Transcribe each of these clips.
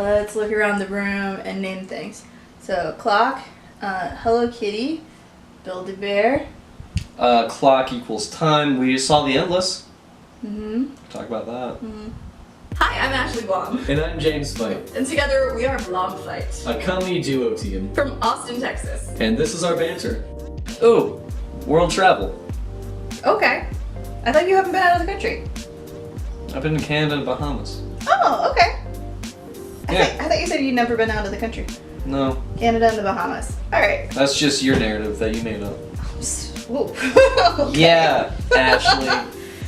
Let's look around the room and name things. So, clock, Hello Kitty, Build-A-Bear. Clock equals time. We saw The Endless. Mm-hmm. Talk about that. Mm-hmm. Hi, I'm Ashley Blom. And I'm James Fight. And together we are BlomFite. A comedy duo team. From Austin, Texas. And this is our banter. Oh, world travel. Okay. I thought you haven't been out of the country. I've been to Canada and Bahamas. Oh, okay. Yeah. I thought you said you'd never been out of the country. No. Canada and the Bahamas. Alright. That's just your narrative that you made up. Whoa. Okay. Yeah, Ashley.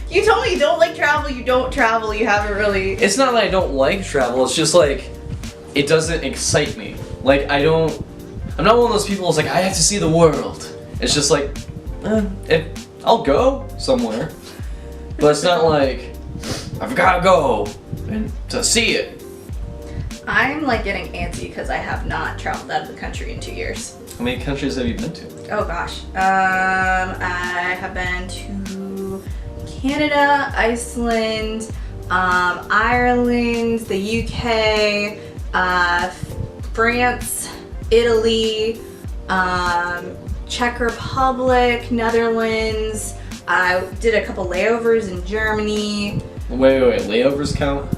You told me you don't like travel, you don't travel, you haven't really... It's not that I don't like travel, it's just like, it doesn't excite me. Like, I'm not one of those people who's like, I have to see the world. It's just like, I'll go somewhere. But it's not like, I've gotta go and to see it. I'm like getting antsy because I have not traveled out of the country in 2 years. How many countries have you been to? Oh gosh. I have been to Canada, Iceland, Ireland, the UK, France, Italy, Czech Republic, Netherlands. I did a couple layovers in Germany. Wait, layovers count?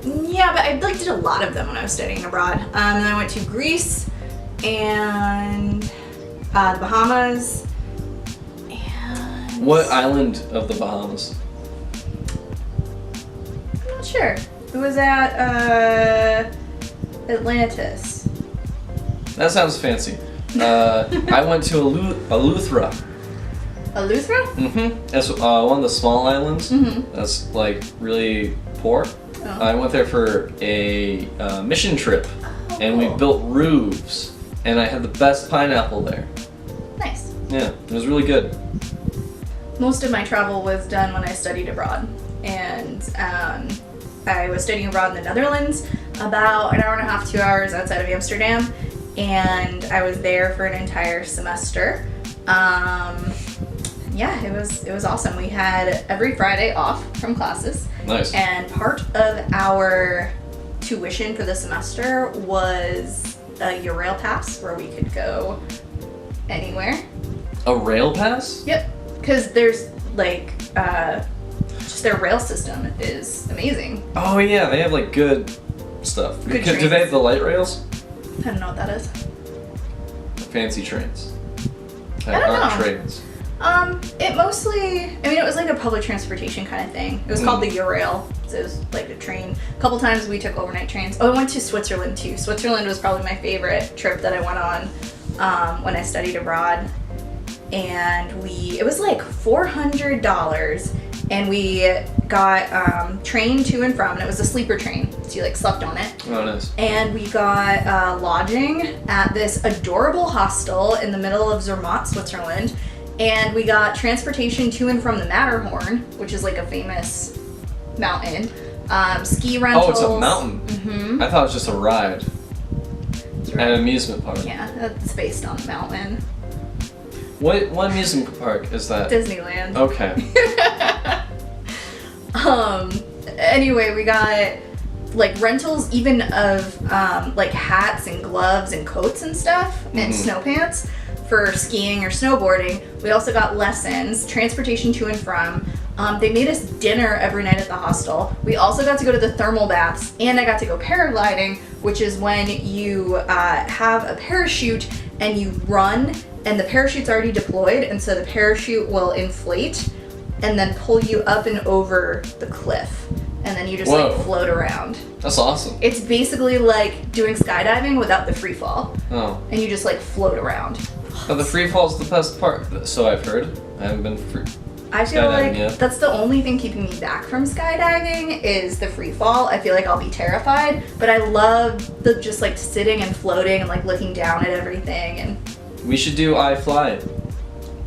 Yeah, but I did a lot of them when I was studying abroad. And I went to Greece and the Bahamas. And What island of the Bahamas? I'm not sure. It was at Atlantis. That sounds fancy. I went to Eleuthera. Eleuthera? Mm-hmm. That's one of the small islands. Mm-hmm. That's like really poor. Oh. I went there for a mission trip, and we cool. built roofs, and I had the best pineapple there. Nice. Yeah, it was really good. Most of my travel was done when I studied abroad. And I was studying abroad in the Netherlands, about an hour and a half, 2 hours outside of Amsterdam. And I was there for an entire semester. Yeah, it was awesome. We had every Friday off from classes. Nice. And part of our tuition for the semester was a Eurail pass where we could go anywhere. A rail pass? Yep, because there's like just their rail system is amazing. Oh yeah, they have like good stuff. Good Do they trains. have the light rails? I don't know what that is. Fancy trains. I don't Aren't know. trains. It mostly, I mean, it was like a public transportation kind of thing. It was called the Eurail, so it was like a train. A couple times we took overnight trains. Oh, I went to Switzerland too. Switzerland was probably my favorite trip that I went on when I studied abroad. And it was like $400, and we got train to and from, and it was a sleeper train, so you like slept on it. Oh, nice. And we got lodging at this adorable hostel in the middle of Zermatt, Switzerland. And we got transportation to and from the Matterhorn, which is like a famous mountain. Ski rentals. Oh, it's a mountain. Mm-hmm. I thought it was just a ride at an amusement park. Yeah, that's based on the mountain. What amusement park is that? Disneyland. Okay. Anyway, we got like rentals even of like hats and gloves and coats and stuff and snow pants for skiing or snowboarding. We also got lessons, transportation to and from. They made us dinner every night at the hostel. We also got to go to the thermal baths, and I got to go paragliding, which is when you have a parachute and you run, and the parachute's already deployed, and so the parachute will inflate and then pull you up and over the cliff, and then you just Whoa. like float around. That's awesome. It's basically like doing skydiving without the free fall, Oh. and you just like float around. But the free fall's the best part, so I've heard. I haven't been free. I feel Skydiving, like yeah. that's the only thing keeping me back from skydiving is the free fall. I feel like I'll be terrified, but I love the just like sitting and floating and like looking down at everything, and We should do iFly.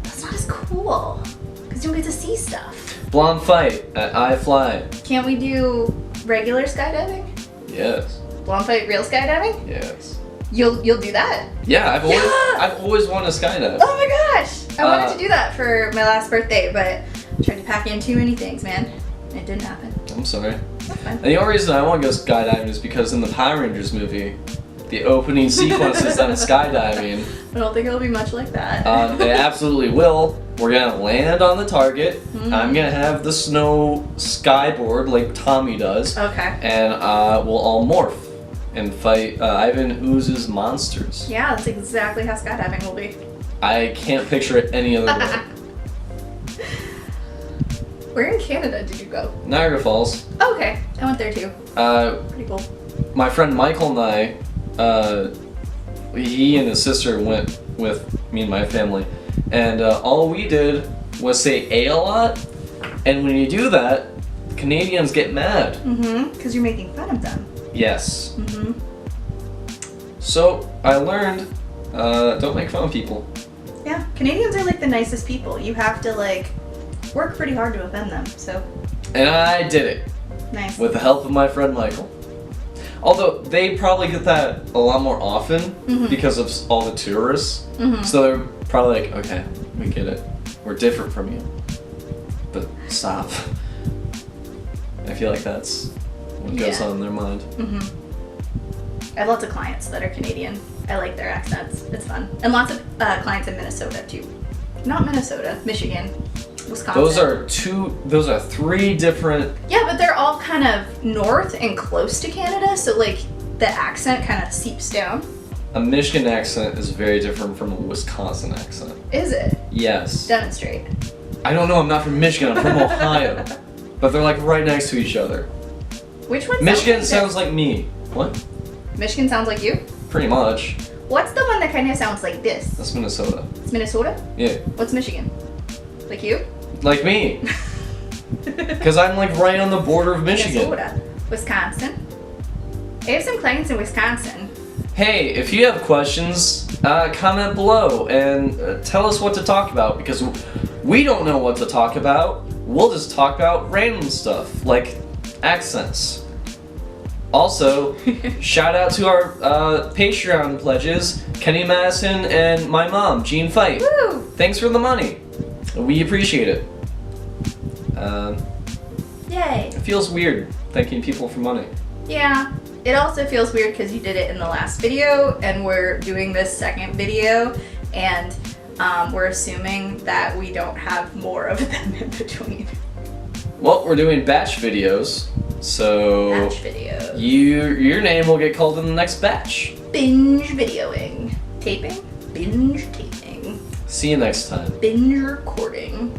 that's not as cool because you don't get to see stuff. BlomFite at iFly. Can't we do regular skydiving? Yes. BlomFite real skydiving? Yes. You'll do that? Yeah, I've always Yeah! I've always wanted to skydive. Oh my gosh! I wanted to do that for my last birthday, but I tried to pack in too many things, man. It didn't happen. I'm sorry. fine. And the only reason I want to go skydiving is because in the Power Rangers movie, the opening sequence is them skydiving. I don't think it'll be much like that. They absolutely will. We're gonna land on the target. Mm. I'm gonna have the snow skyboard like Tommy does. Okay. And we'll all morph and fight Ivan Ooze's monsters. Yeah, that's exactly how skydiving will be. I can't picture it any other way. Where in Canada did you go? Niagara Falls. Oh, okay. I went there too. Pretty cool. My friend Michael and I, he and his sister went with me and my family, and all we did was say "a" lot. And when you do that, Canadians get mad. Mm-hmm. Because you're making fun of them. Yes. Mm-hmm. So I learned, don't make fun of people. Yeah, Canadians are like the nicest people. You have to like work pretty hard to offend them. So And I did it nice. with the help of my friend Michael. Although they probably get that a lot more often Mhm. because of all the tourists. Mhm. So they're probably like, okay, we get it. We're different from you. But stop. I feel like that's what goes Yeah. on in their mind. Mm-hmm. I have lots of clients that are Canadian. I like their accents. It's fun. And lots of clients in Minnesota too. Not Minnesota, Michigan, Wisconsin. Those are three different. Yeah, but they're all kind of north and close to Canada, so like the accent kind of seeps down. A Michigan accent is very different from a Wisconsin accent. Is it? Yes. Demonstrate. I don't know, I'm not from Michigan, I'm from Ohio. But they're like right next to each other. Which one? Michigan sounds sounds like me. What? Michigan sounds like you? Pretty much. What's the one that kind of sounds like this? That's Minnesota. It's Minnesota? Yeah. What's Michigan? Like you? Like me. Because I'm like right on the border of Michigan. Minnesota. Wisconsin. I have some clients in Wisconsin. Hey, if you have questions, comment below and tell us what to talk about because we don't know what to talk about. We'll just talk about random stuff like accents. Also, shout out to our Patreon pledges, Kenny Madison and my mom, BlomFite. Woo! Thanks for the money. We appreciate it. Yay. It feels weird thanking people for money. Yeah. It also feels weird because you did it in the last video and we're doing this second video and we're assuming that we don't have more of them in between. Well, we're doing batch videos, so Batch videos. your name will get called in the next batch. Binge videoing. Taping? Binge taping. See you next time. Binge recording.